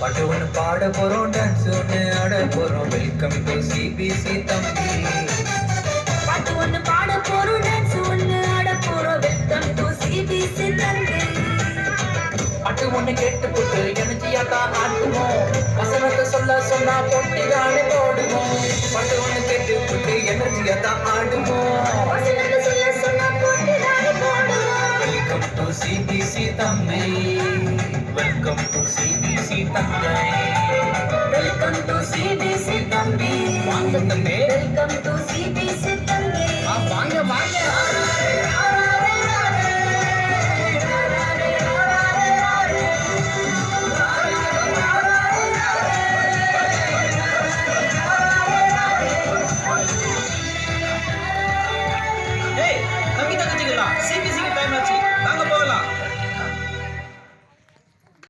பாட்டு ஒன்று பாட போறோம், டான்ஸ் ஒன்று ஆட போறோம். வெல்கம் டு சிபிசி தம்பி. பாட்டு ஒண்ணு பாட போறோம், டான்ஸ் ஒண்ணு ஆட போறோம். வெல்கம் டு சிபிசி தம்பி. பாட்டு ஒன்று கேட்டு போட்டு எனர்ஜியா தான் ஆட்டுவோம். வசனத்தை சொல்ல சொன்னா பொட்டி தானே போடுவோம். பாட்டு ஒன்று கேட்டு போட்டு எனர்ஜியா தான் ஆடுவோம். வசனத்தை சொல்ல சொன்னா போட்டு தானே போடுவோம். வெல்கம் டு சிபிசி தம்பி. வெல்கம் டு சிபிசி தம்பி. வெல்கம் டு சிபிசி தம்பி. வாங்க தம்பி. வெல்கம் டு சிபிசி தம்பி. வாங்க வாங்க.